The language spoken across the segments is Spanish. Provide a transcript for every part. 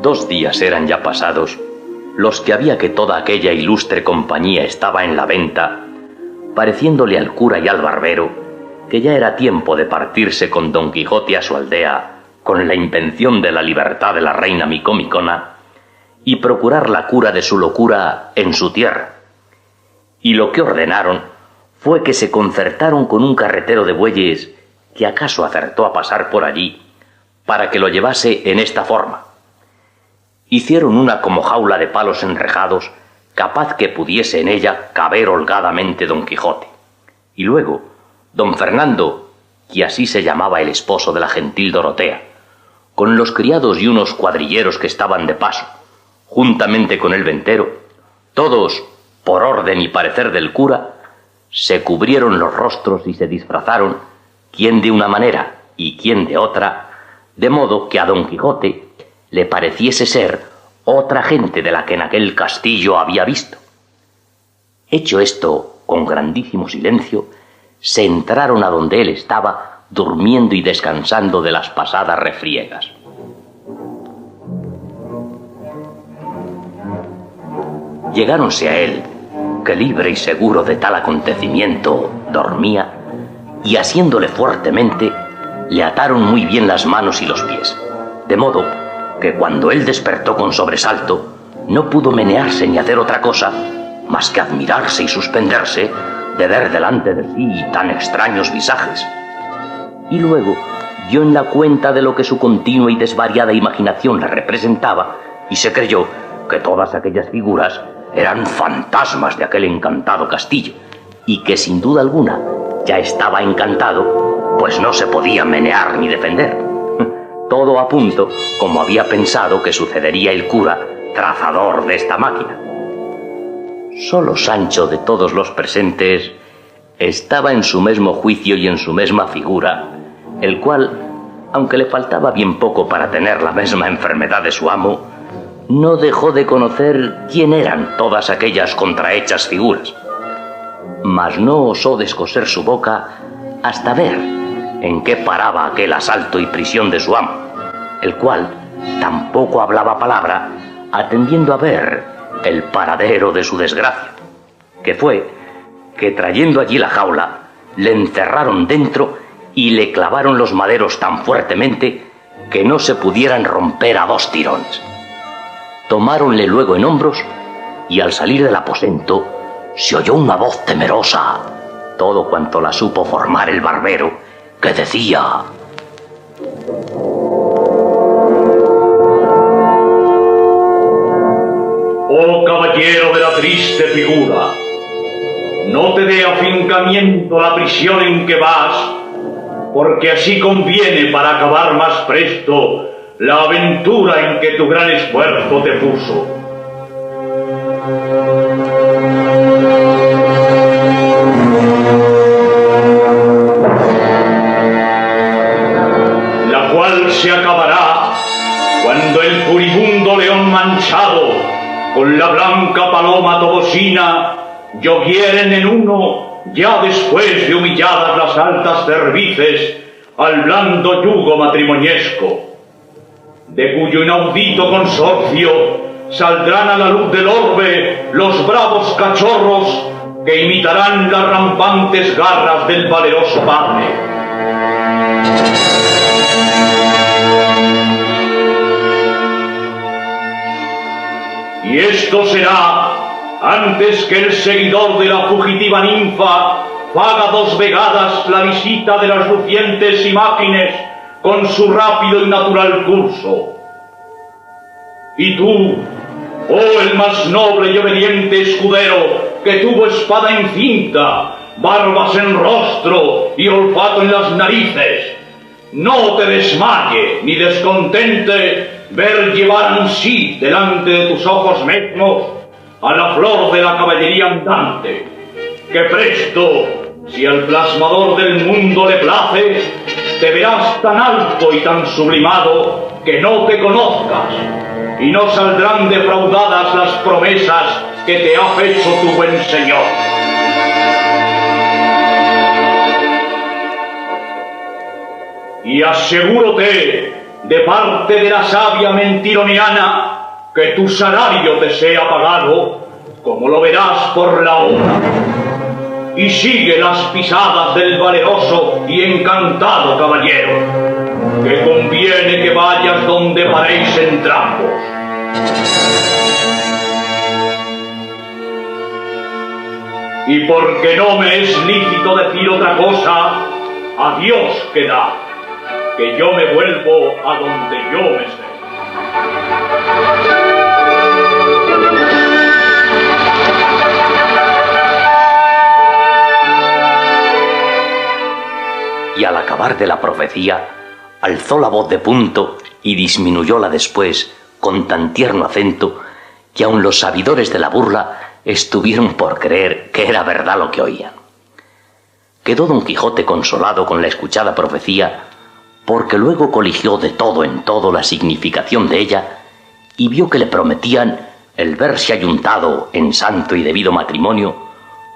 2 días eran ya pasados, los que había que toda aquella ilustre compañía estaba en la venta, pareciéndole al cura y al barbero que ya era tiempo de partirse con Don Quijote a su aldea con la invención de la libertad de la reina Micomicona y procurar la cura de su locura en su tierra. Y lo que ordenaron fue que se concertaron con un carretero de bueyes que acaso acertó a pasar por allí para que lo llevase en esta forma. Hicieron una como jaula de palos enrejados, capaz que pudiese en ella caber holgadamente Don Quijote. Y luego, don Fernando, que así se llamaba el esposo de la gentil Dorotea, con los criados y unos cuadrilleros que estaban de paso, juntamente con el ventero, todos, por orden y parecer del cura, se cubrieron los rostros y se disfrazaron, quién de una manera y quién de otra, de modo que a Don Quijote le pareciese ser otra gente de la que en aquel castillo había visto. Hecho esto, con grandísimo silencio, se entraron a donde él estaba, durmiendo y descansando de las pasadas refriegas. Llegáronse a él, que libre y seguro de tal acontecimiento dormía, y asiéndole fuertemente, le ataron muy bien las manos y los pies, de modo que cuando él despertó con sobresalto, no pudo menearse ni hacer otra cosa más que admirarse y suspenderse de ver delante de sí tan extraños visajes. Y luego dio en la cuenta de lo que su continua y desvariada imaginación le representaba, y se creyó que todas aquellas figuras eran fantasmas de aquel encantado castillo, y que sin duda alguna ya estaba encantado, pues no se podía menear ni defender. Todo a punto como había pensado que sucedería el cura, trazador de esta máquina. Solo Sancho de todos los presentes estaba en su mismo juicio y en su misma figura, el cual, aunque le faltaba bien poco para tener la misma enfermedad de su amo, no dejó de conocer quién eran todas aquellas contrahechas figuras, mas no osó descoser su boca hasta ver en qué paraba aquel asalto y prisión de su amo, el cual tampoco hablaba palabra, atendiendo a ver el paradero de su desgracia, que fue que trayendo allí la jaula, le encerraron dentro y le clavaron los maderos tan fuertemente que no se pudieran romper a 2 tirones. Tomáronle luego en hombros y al salir del aposento se oyó una voz temerosa, todo cuanto la supo formar el barbero, que decía: «Oh caballero de la triste figura, no te dé afincamiento la prisión en que vas, porque así conviene para acabar más presto la aventura en que tu gran esfuerzo te puso. La cual se acabará cuando el furibundo león manchado con la blanca paloma tobosina llovieren en uno, ya después de humilladas las altas cervices, al blando yugo matrimoniesco, de cuyo inaudito consorcio saldrán a la luz del orbe los bravos cachorros que imitarán las rampantes garras del valeroso padre. Y esto será antes que el seguidor de la fugitiva ninfa haga 2 vegadas la visita de las lucientes imágenes con su rápido y natural curso. Y tú, oh el más noble y obediente escudero, que tuvo espada en cinta, barbas en rostro y olfato en las narices, no te desmaye ni descontente ver llevar ansí delante de tus ojos mismos a la flor de la caballería andante, que presto, si al plasmador del mundo le place, te verás tan alto y tan sublimado que no te conozcas, y no saldrán defraudadas las promesas que te ha hecho tu buen señor. Y asegúrote de parte de la sabia mentironiana, que tu salario te sea pagado, como lo verás por la hora. Y sigue las pisadas del valeroso y encantado caballero, que conviene que vayas donde paréis entrambos. Y porque no me es lícito decir otra cosa, adiós queda, que yo me vuelvo a donde yo me sé. Y al acabar de la profecía, alzó la voz de punto y disminuyóla después con tan tierno acento que aun los sabidores de la burla estuvieron por creer que era verdad lo que oían. Quedó Don Quijote consolado con la escuchada profecía, porque luego coligió de todo en todo la significación de ella y vio que le prometían el verse ayuntado en santo y debido matrimonio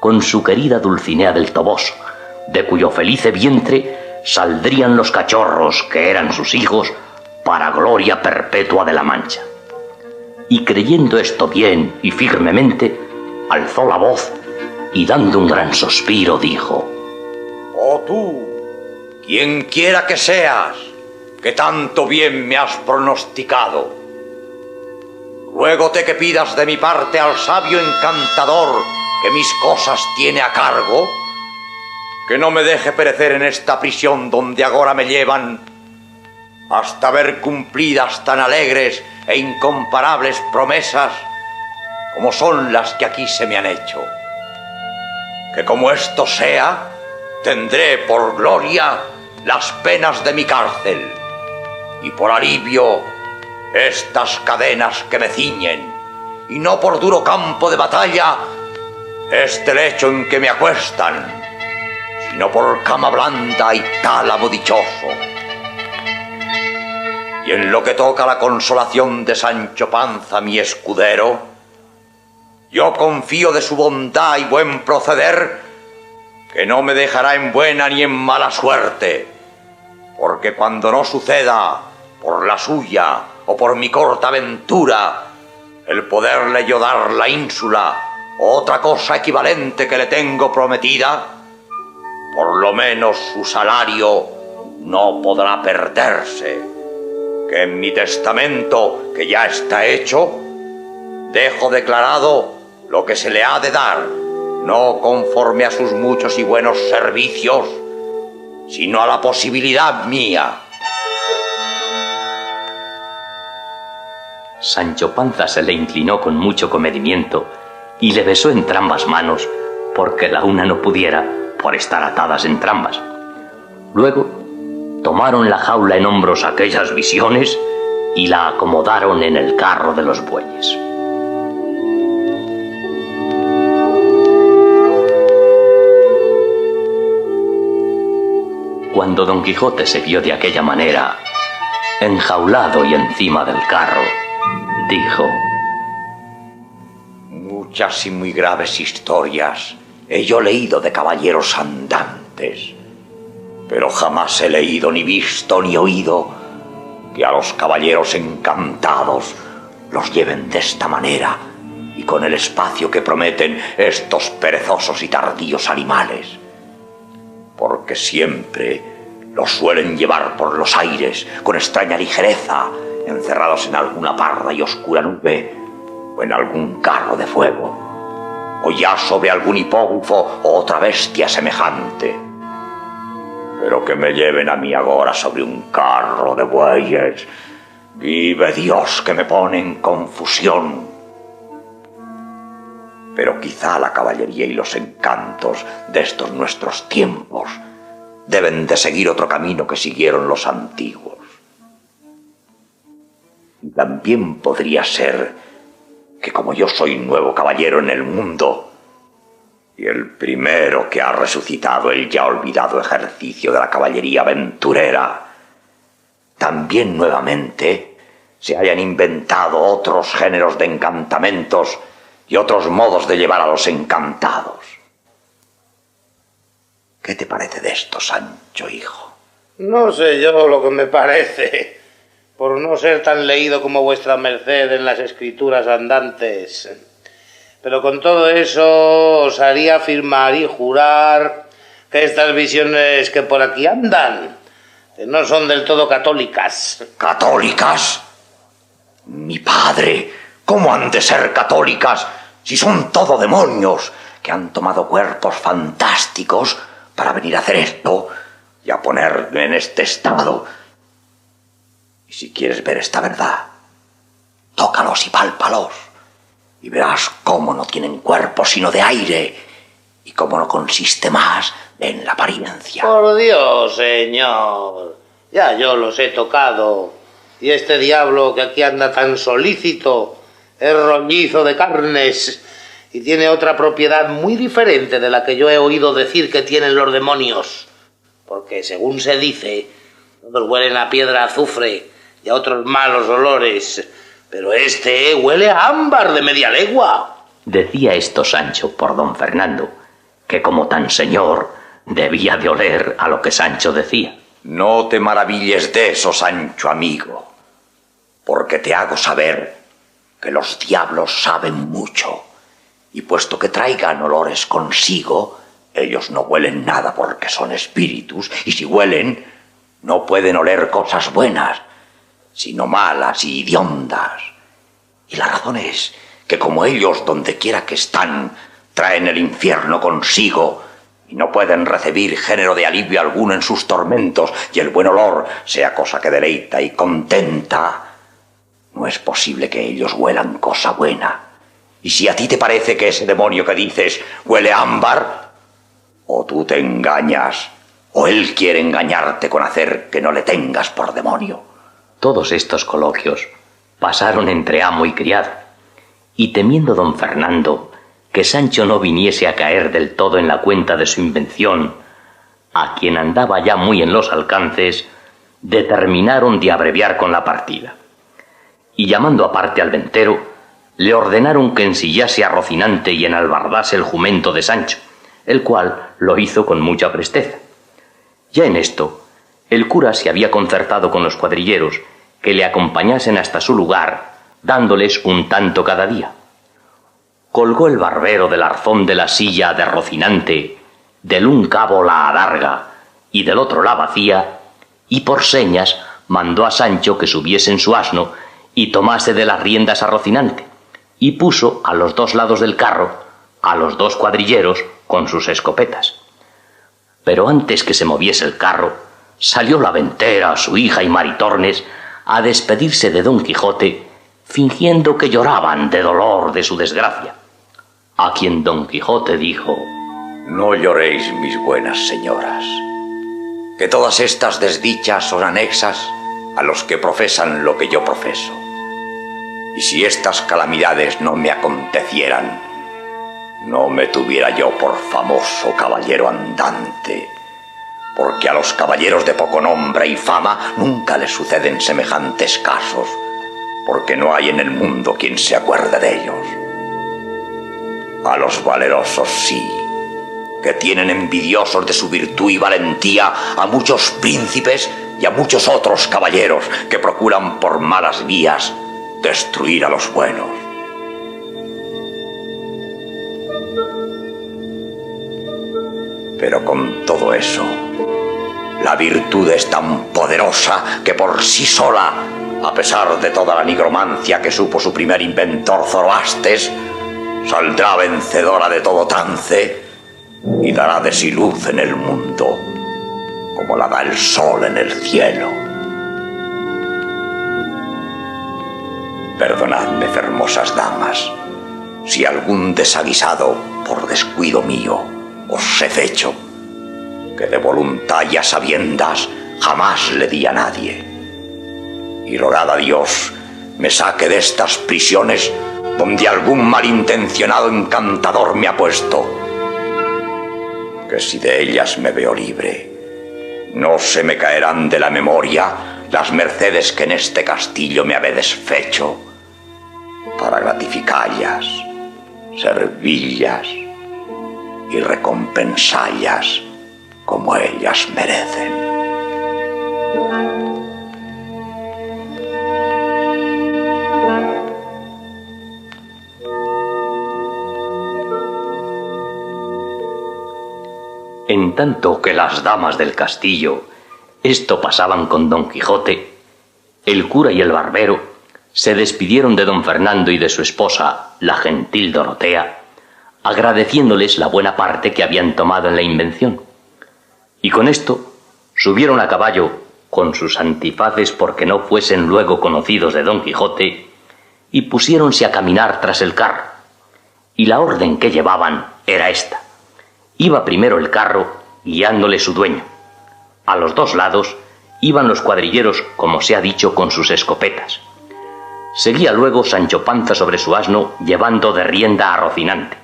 con su querida Dulcinea del Toboso, de cuyo felice vientre saldrían los cachorros que eran sus hijos para gloria perpetua de la Mancha. Y creyendo esto bien y firmemente, alzó la voz y dando un gran suspiro dijo: «Oh tú, quien quiera que seas, que tanto bien me has pronosticado, ruégote que pidas de mi parte al sabio encantador que mis cosas tiene a cargo, que no me deje perecer en esta prisión donde agora me llevan, hasta ver cumplidas tan alegres e incomparables promesas como son las que aquí se me han hecho. Que como esto sea, tendré por gloria las penas de mi cárcel y por alivio estas cadenas que me ciñen, y no por duro campo de batalla este lecho en que me acuestan, sino por cama blanda y tálamo dichoso. Y en lo que toca a la consolación de Sancho Panza, mi escudero, yo confío de su bondad y buen proceder, que no me dejará en buena ni en mala suerte, porque cuando no suceda, por la suya o por mi corta aventura, el poderle yo dar la ínsula o otra cosa equivalente que le tengo prometida, por lo menos su salario no podrá perderse, que en mi testamento, que ya está hecho, dejo declarado lo que se le ha de dar, no conforme a sus muchos y buenos servicios, sino a la posibilidad mía». Sancho Panza se le inclinó con mucho comedimiento y le besó entrambas manos, porque la una no pudiera por estar atadas entrambas. Luego tomaron la jaula en hombros aquellas visiones y la acomodaron en el carro de los bueyes. Cuando Don Quijote se vio de aquella manera, enjaulado y encima del carro, dijo: «Muchas y muy graves historias he yo leído de caballeros andantes, pero jamás he leído, ni visto, ni oído que a los caballeros encantados los lleven de esta manera y con el espacio que prometen estos perezosos y tardíos animales, porque siempre los suelen llevar por los aires con extraña ligereza, encerrados en alguna parda y oscura nube, o en algún carro de fuego, o ya sobre algún hipógrafo o otra bestia semejante. Pero que me lleven a mí agora sobre un carro de bueyes, vive Dios que me pone en confusión. Pero quizá la caballería y los encantos de estos nuestros tiempos deben de seguir otro camino que siguieron los antiguos. Y también podría ser que como yo soy nuevo caballero en el mundo y el primero que ha resucitado el ya olvidado ejercicio de la caballería aventurera, también nuevamente se hayan inventado otros géneros de encantamentos y otros modos de llevar a los encantados. ¿Qué te parece de esto, Sancho, hijo? No sé yo lo que me parece, por no ser tan leído como vuestra merced en las escrituras andantes. Pero con todo eso os haría afirmar y jurar que estas visiones que por aquí andan no son del todo católicas. ¿Católicas? Mi padre, ¿cómo han de ser católicas si son todo demonios que han tomado cuerpos fantásticos para venir a hacer esto y a ponerme en este estado? Y si quieres ver esta verdad, tócalos y pálpalos y verás cómo no tienen cuerpo sino de aire y cómo no consiste más en la apariencia. Por Dios, señor, ya yo los he tocado. Y este diablo que aquí anda tan solícito es rollizo de carnes y tiene otra propiedad muy diferente de la que yo he oído decir que tienen los demonios. Porque según se dice, todos huelen a piedra azufre y a otros malos olores, pero este huele a ámbar de media legua. Decía esto Sancho por don Fernando, que como tan señor debía de oler a lo que Sancho decía. No te maravilles de eso, Sancho amigo, porque te hago saber que los diablos saben mucho, y puesto que traigan olores consigo, ellos no huelen nada porque son espíritus, y si huelen, no pueden oler cosas buenas, sino malas y hediondas. Y la razón es que como ellos, donde quiera que están, traen el infierno consigo, y no pueden recibir género de alivio alguno en sus tormentos, y el buen olor sea cosa que deleita y contenta, no es posible que ellos huelan cosa buena. Y si a ti te parece que ese demonio que dices huele a ámbar, o tú te engañas, o él quiere engañarte con hacer que no le tengas por demonio. Todos estos coloquios pasaron entre amo y criado, y temiendo don Fernando que Sancho no viniese a caer del todo en la cuenta de su invención, a quien andaba ya muy en los alcances, determinaron de abreviar con la partida. Y llamando aparte al ventero, le ordenaron que ensillase a Rocinante y enalbardase el jumento de Sancho, el cual lo hizo con mucha presteza. Ya en esto, el cura se había concertado con los cuadrilleros que le acompañasen hasta su lugar, dándoles un tanto cada día. Colgó el barbero del arzón de la silla de Rocinante, del un cabo la adarga y del otro la vacía, y por señas mandó a Sancho que subiese en su asno y tomase de las riendas a Rocinante, y puso a los dos lados del carro a los dos cuadrilleros con sus escopetas. Pero antes que se moviese el carro, salió la ventera, su hija y Maritornes a despedirse de don Quijote, fingiendo que lloraban de dolor de su desgracia. A quien don Quijote dijo: No lloréis, mis buenas señoras, que todas estas desdichas son anexas a los que profesan lo que yo profeso. Y si estas calamidades no me acontecieran, no me tuviera yo por famoso caballero andante, porque a los caballeros de poco nombre y fama nunca les suceden semejantes casos, porque no hay en el mundo quien se acuerde de ellos. A los valerosos sí, que tienen envidiosos de su virtud y valentía a muchos príncipes y a muchos otros caballeros que procuran por malas vías destruir a los buenos. Pero con todo eso, la virtud es tan poderosa que por sí sola, a pesar de toda la nigromancia que supo su primer inventor Zoroastes, saldrá vencedora de todo trance y dará de sí luz en el mundo, como la da el sol en el cielo. Perdonadme, hermosas damas, si algún desaguisado, por descuido mío, os he hecho, que de voluntad y a sabiendas jamás le di a nadie. Y rogad a Dios me saque de estas prisiones donde algún malintencionado encantador me ha puesto, que si de ellas me veo libre, no se me caerán de la memoria las mercedes que en este castillo me habedes fecho, para gratificallas, servillas y recompensallas como ellas merecen. tanto que las damas del castillo esto pasaban con Don Quijote, el cura y el barbero se despidieron de don Fernando y de su esposa, la gentil Dorotea, agradeciéndoles la buena parte que habían tomado en la invención. Y con esto subieron a caballo con sus antifaces porque no fuesen luego conocidos de Don Quijote y pusiéronse a caminar tras el carro. Y la orden que llevaban era esta. Iba primero el carro guiándole su dueño. A los dos lados iban los cuadrilleros, como se ha dicho, con sus escopetas. Seguía luego Sancho Panza sobre su asno, llevando de rienda a Rocinante.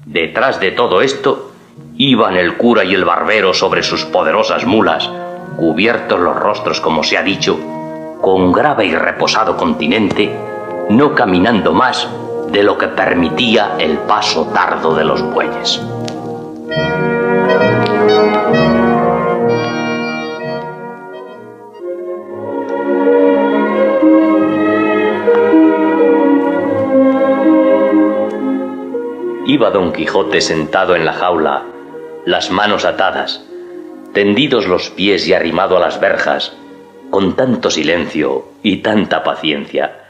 Detrás de todo esto iban el cura y el barbero sobre sus poderosas mulas, cubiertos los rostros, como se ha dicho, con grave y reposado continente, no caminando más de lo que permitía el paso tardo de los bueyes. Iba Don Quijote sentado en la jaula, las manos atadas, tendidos los pies y arrimado a las verjas, con tanto silencio y tanta paciencia,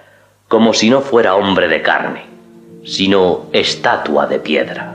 como si no fuera hombre de carne, sino estatua de piedra.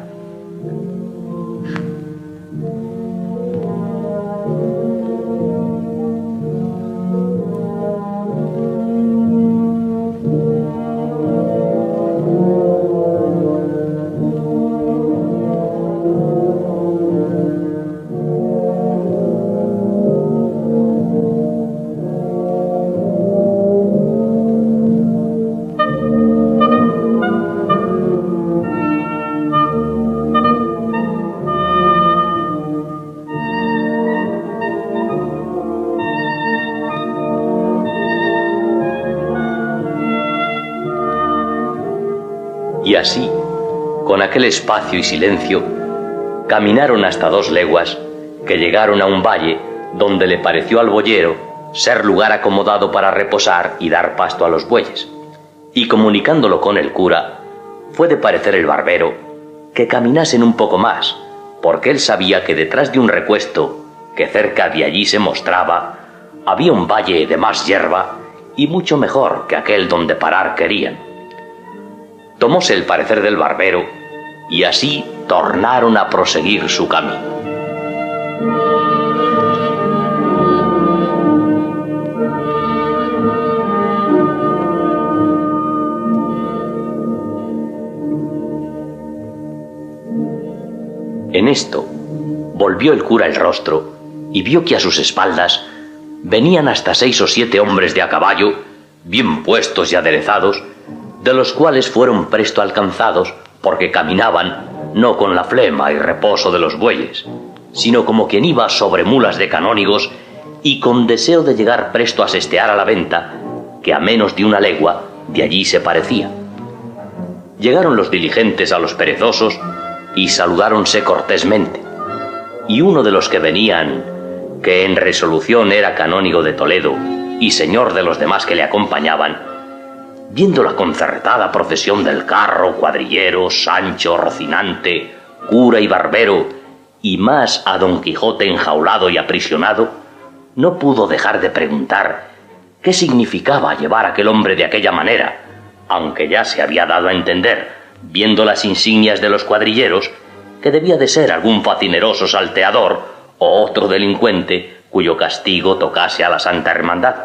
Y así, con aquel espacio y silencio, caminaron hasta 2 leguas, que llegaron a un valle donde le pareció al boyero ser lugar acomodado para reposar y dar pasto a los bueyes. Y comunicándolo con el cura, fue de parecer el barbero que caminasen un poco más, porque él sabía que detrás de un recuesto que cerca de allí se mostraba, había un valle de más hierba y mucho mejor que aquel donde parar querían. Tomóse el parecer del barbero y así tornaron a proseguir su camino. En esto volvió el cura el rostro y vio que a sus espaldas venían hasta 6 o 7 hombres de a caballo, bien puestos y aderezados, de los cuales fueron presto alcanzados porque caminaban no con la flema y reposo de los bueyes, sino como quien iba sobre mulas de canónigos y con deseo de llegar presto a sestear a la venta, que a menos de 1 legua de allí se parecía. Llegaron los diligentes a los perezosos y saludáronse cortésmente, y uno de los que venían, que en resolución era canónigo de Toledo y señor de los demás que le acompañaban, viendo la concertada procesión del carro, cuadrilleros, Sancho, Rocinante, cura y barbero, y más a Don Quijote enjaulado y aprisionado, no pudo dejar de preguntar qué significaba llevar a aquel hombre de aquella manera, aunque ya se había dado a entender, viendo las insignias de los cuadrilleros, que debía de ser algún facineroso salteador o otro delincuente cuyo castigo tocase a la Santa Hermandad.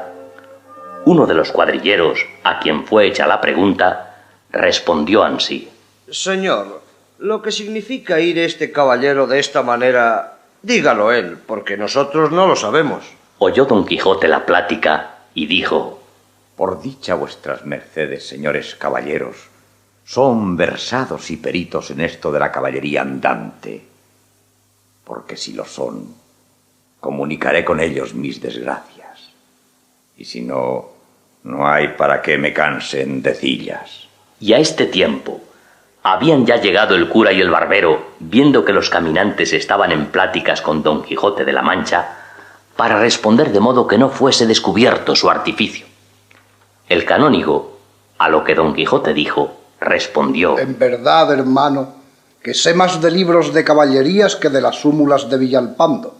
Uno de los cuadrilleros, a quien fue hecha la pregunta, respondió ansí: Señor, lo que significa ir este caballero de esta manera, dígalo él, porque nosotros no lo sabemos. Oyó Don Quijote la plática y dijo: Por dicha vuestras mercedes, señores caballeros, son versados y peritos en esto de la caballería andante, porque si lo son, comunicaré con ellos mis desgracias, y si no, no hay para qué me cansen decillas. Y a este tiempo habían ya llegado el cura y el barbero, viendo que los caminantes estaban en pláticas con Don Quijote de la Mancha, para responder de modo que no fuese descubierto su artificio. El canónigo, a lo que Don Quijote dijo, respondió: En verdad, hermano, que sé más de libros de caballerías que de las súmulas de Villalpando.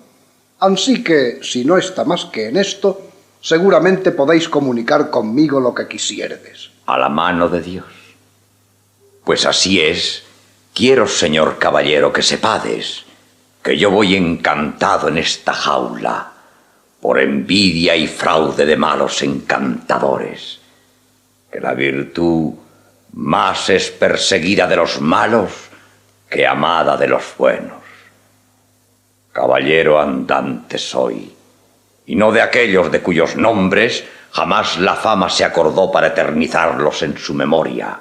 Ansí que, si no está más que en esto, seguramente podéis comunicar conmigo lo que quisiérdes. A la mano de Dios. Pues así es. Quiero, señor caballero, que sepades que yo voy encantado en esta jaula por envidia y fraude de malos encantadores, que la virtud más es perseguida de los malos que amada de los buenos. Caballero andante soy, y no de aquellos de cuyos nombres jamás la fama se acordó para eternizarlos en su memoria,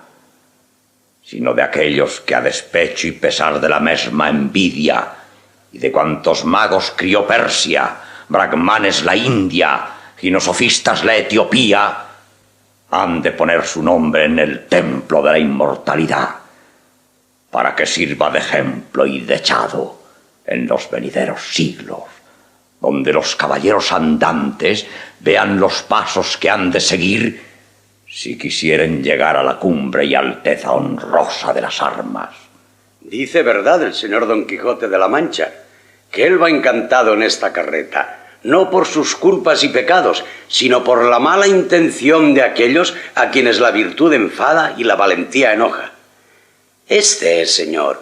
sino de aquellos que a despecho y pesar de la mesma envidia y de cuantos magos crió Persia, brahmanes la India, ginosofistas la Etiopía, han de poner su nombre en el templo de la inmortalidad, para que sirva de ejemplo y dechado en los venideros siglos, donde los caballeros andantes vean los pasos que han de seguir si quisieren llegar a la cumbre y alteza honrosa de las armas. Dice verdad el señor Don Quijote de la Mancha, que él va encantado en esta carreta, no por sus culpas y pecados, sino por la mala intención de aquellos a quienes la virtud enfada y la valentía enoja. Este es, señor,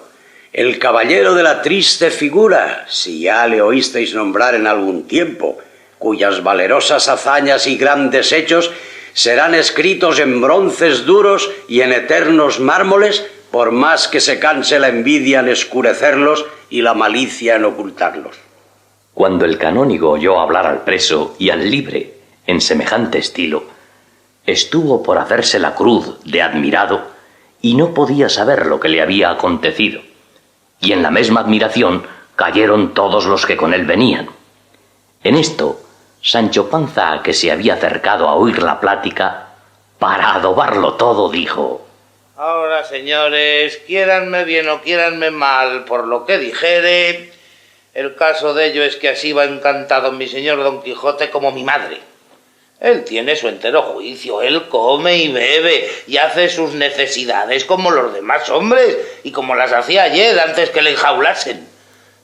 el caballero de la triste figura, si ya le oísteis nombrar en algún tiempo, cuyas valerosas hazañas y grandes hechos serán escritos en bronces duros y en eternos mármoles, por más que se canse la envidia en escurecerlos y la malicia en ocultarlos. Cuando el canónigo oyó hablar al preso y al libre en semejante estilo, estuvo por hacerse la cruz de admirado y no podía saber lo que le había acontecido. Y en la misma admiración cayeron todos los que con él venían. En esto, Sancho Panza, que se había acercado a oír la plática, para adobarlo todo, dijo: Ahora, señores, quiéranme bien o quiéranme mal por lo que dijere, el caso de ello es que así va encantado mi señor Don Quijote como mi madre. Él tiene su entero juicio, él come y bebe y hace sus necesidades como los demás hombres y como las hacía ayer antes que le enjaulasen.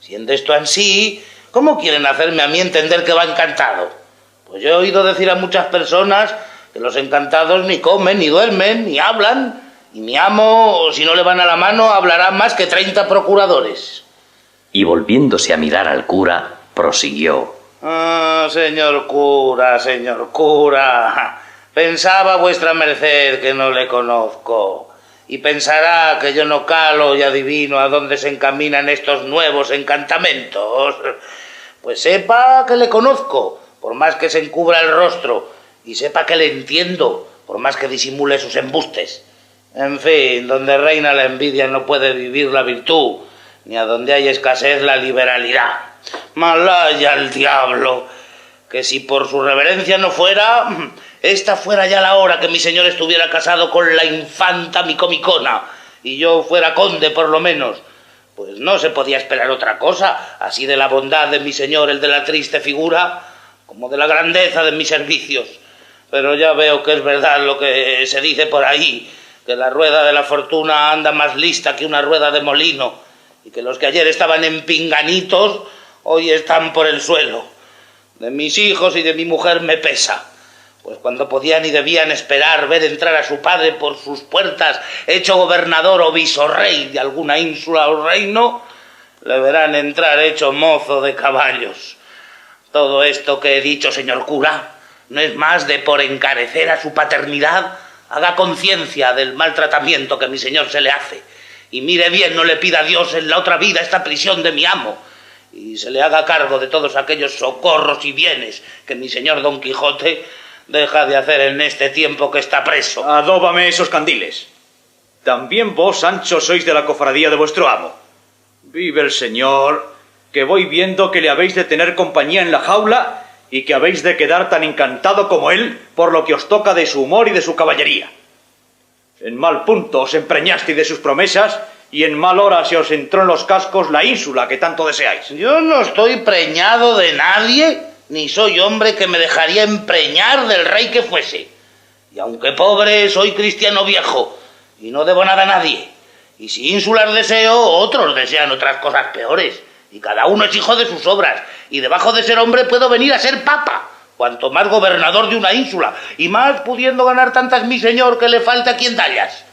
Siendo esto así, ¿cómo quieren hacerme a mí entender que va encantado? Pues yo he oído decir a muchas personas que los encantados ni comen, ni duermen, ni hablan, y mi amo, si no le van a la mano, hablará más que 30 procuradores. Y volviéndose a mirar al cura, prosiguió: señor cura, pensaba vuestra merced que no le conozco, y pensará que yo no calo y adivino a dónde se encaminan estos nuevos encantamentos. Pues sepa que le conozco, por más que se encubra el rostro, y sepa que le entiendo, por más que disimule sus embustes. En fin, donde reina la envidia no puede vivir la virtud, ni a donde hay escasez la liberalidad. Malaya el diablo, que si por su reverencia no fuera, esta fuera ya la hora que mi señor estuviera casado con la infanta Micomicona, y yo fuera conde por lo menos. Pues no se podía esperar otra cosa, así de la bondad de mi señor el de la triste figura, como de la grandeza de mis servicios. Pero ya veo que es verdad lo que se dice por ahí, que la rueda de la fortuna anda más lista que una rueda de molino, y que los que ayer estaban en pinganitos, hoy están por el suelo. De mis hijos y de mi mujer me pesa, pues cuando podían y debían esperar ver entrar a su padre por sus puertas, hecho gobernador o visorrey de alguna ínsula o reino, le verán entrar hecho mozo de caballos. Todo esto que he dicho, señor cura, no es más de por encarecer a su paternidad, haga conciencia del maltratamiento que mi señor se le hace, y mire bien, no le pida a Dios en la otra vida esta prisión de mi amo, y se le haga cargo de todos aquellos socorros y bienes que mi señor Don Quijote deja de hacer en este tiempo que está preso. Adóbame esos candiles. También vos, Sancho, sois de la cofradía de vuestro amo. Vive el señor, que voy viendo que le habéis de tener compañía en la jaula y que habéis de quedar tan encantado como él por lo que os toca de su humor y de su caballería. En mal punto os empreñasteis de sus promesas y en mal hora se os entró en los cascos la ínsula que tanto deseáis. Yo no estoy preñado de nadie, ni soy hombre que me dejaría empreñar del rey que fuese. Y aunque pobre, soy cristiano viejo y no debo nada a nadie. Y si ínsulas deseo, otros desean otras cosas peores. Y cada uno es hijo de sus obras. Y debajo de ser hombre puedo venir a ser papa. Cuanto más gobernador de una ínsula. Y más pudiendo ganar tantas mi señor que le falta quien tallas.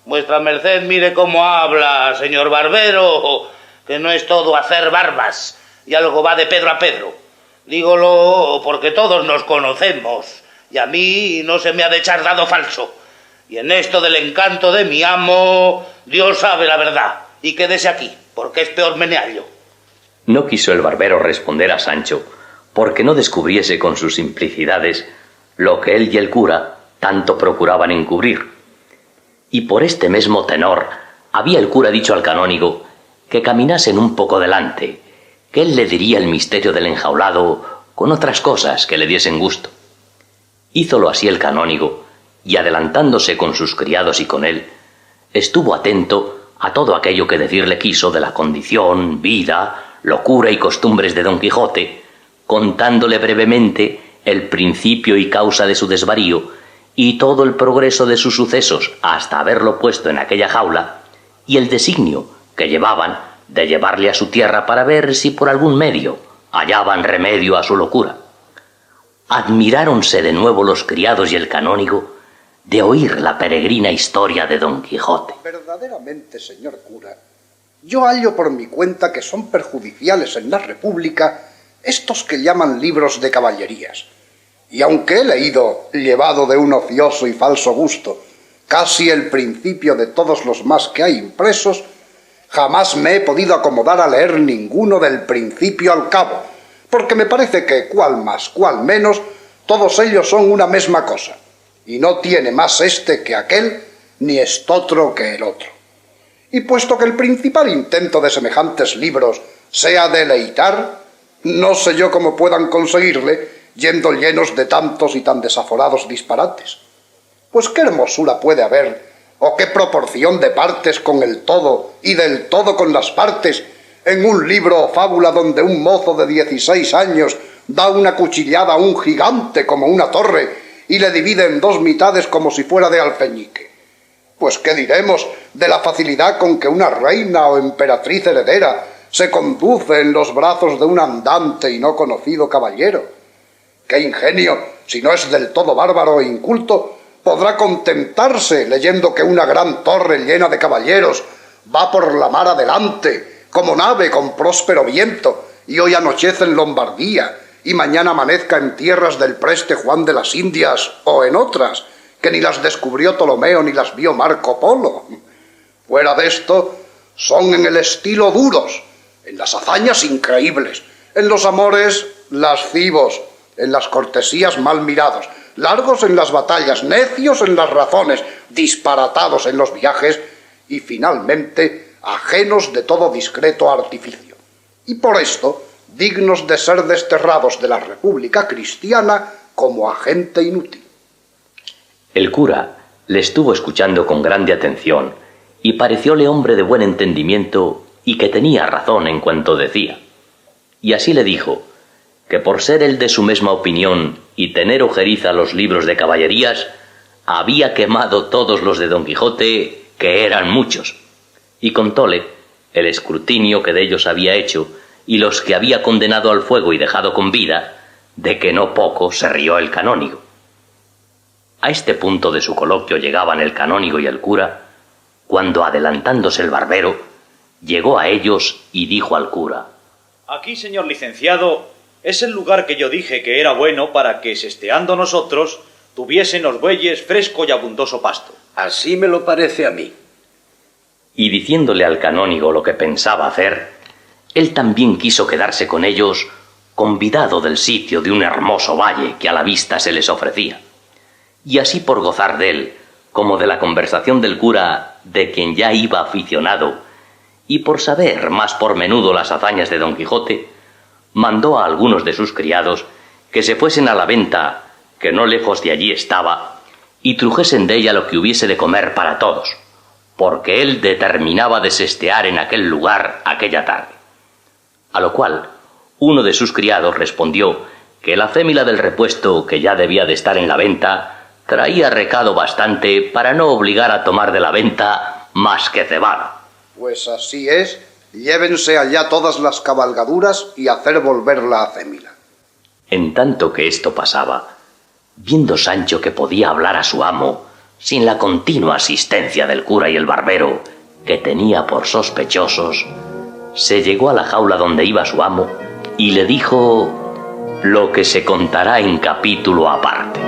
Vuestra merced mire cómo habla, señor barbero, que no es todo hacer barbas. Y algo va de Pedro a Pedro. Dígolo porque todos nos conocemos. Y a mí no se me ha de echar dado falso. Y en esto del encanto de mi amo, Dios sabe la verdad. Y quédese aquí, porque es peor meneallo. No quiso el barbero responder a Sancho, porque no descubriese con sus simplicidades lo que él y el cura tanto procuraban encubrir. Y por este mismo tenor había el cura dicho al canónigo que caminasen un poco delante, que él le diría el misterio del enjaulado con otras cosas que le diesen gusto. Hízolo así el canónigo, y adelantándose con sus criados y con él, estuvo atento a todo aquello que decirle quiso de la condición, vida, locura y costumbres de Don Quijote, contándole brevemente el principio y causa de su desvarío y todo el progreso de sus sucesos hasta haberlo puesto en aquella jaula, y el designio que llevaban de llevarle a su tierra para ver si por algún medio hallaban remedio a su locura. Admiráronse de nuevo los criados y el canónigo de oír la peregrina historia de Don Quijote. Verdaderamente, señor cura, yo hallo por mi cuenta que son perjudiciales en la República estos que llaman libros de caballerías. Y aunque he leído, llevado de un ocioso y falso gusto, casi el principio de todos los más que hay impresos, jamás me he podido acomodar a leer ninguno del principio al cabo, porque me parece que cual más, cual menos, todos ellos son una mesma cosa, y no tiene más este que aquel, ni estotro que el otro. Y puesto que el principal intento de semejantes libros sea deleitar, no sé yo cómo puedan conseguirle, yendo llenos de tantos y tan desaforados disparates. Pues qué hermosura puede haber, o qué proporción de partes con el todo y del todo con las partes, en un libro o fábula donde un mozo de 16 años da una cuchillada a un gigante como una torre y le divide en dos mitades como si fuera de alfeñique. Pues qué diremos de la facilidad con que una reina o emperatriz heredera se conduce en los brazos de un andante y no conocido caballero. Qué ingenio, si no es del todo bárbaro e inculto, podrá contentarse leyendo que una gran torre llena de caballeros va por la mar adelante, como nave con próspero viento, y hoy anochece en Lombardía, y mañana amanezca en tierras del preste Juan de las Indias, o en otras, que ni las descubrió Ptolomeo ni las vio Marco Polo. Fuera de esto, son en el estilo duros, en las hazañas increíbles, en los amores lascivos, en las cortesías mal mirados, largos en las batallas, necios en las razones, disparatados en los viajes y finalmente ajenos de todo discreto artificio. Y por esto, dignos de ser desterrados de la República Cristiana como agente inútil. El cura le estuvo escuchando con grande atención y parecióle hombre de buen entendimiento y que tenía razón en cuanto decía. Y así le dijo que por ser él de su misma opinión y tener ojeriza los libros de caballerías, había quemado todos los de Don Quijote, que eran muchos, y contóle el escrutinio que de ellos había hecho y los que había condenado al fuego y dejado con vida, de que no poco se rió el canónigo. A este punto de su coloquio llegaban el canónigo y el cura, cuando adelantándose el barbero, llegó a ellos y dijo al cura: Aquí, señor licenciado, es el lugar que yo dije que era bueno para que, sesteando nosotros, tuviesen los bueyes fresco y abundoso pasto. Así me lo parece a mí. Y diciéndole al canónigo lo que pensaba hacer, él también quiso quedarse con ellos, convidado del sitio de un hermoso valle que a la vista se les ofrecía. Y así por gozar de él, como de la conversación del cura, de quien ya iba aficionado, y por saber más por menudo las hazañas de Don Quijote, mandó a algunos de sus criados que se fuesen a la venta, que no lejos de allí estaba, y trujesen de ella lo que hubiese de comer para todos, porque él determinaba de sestear en aquel lugar aquella tarde. A lo cual uno de sus criados respondió que la fémila del repuesto, que ya debía de estar en la venta, traía recado bastante para no obligar a tomar de la venta más que cebada. Pues así es, llévense allá todas las cabalgaduras y hacer volver la acémila. En tanto que esto pasaba, viendo Sancho que podía hablar a su amo sin la continua asistencia del cura y el barbero, que tenía por sospechosos, se llegó a la jaula donde iba su amo y le dijo lo que se contará en capítulo aparte.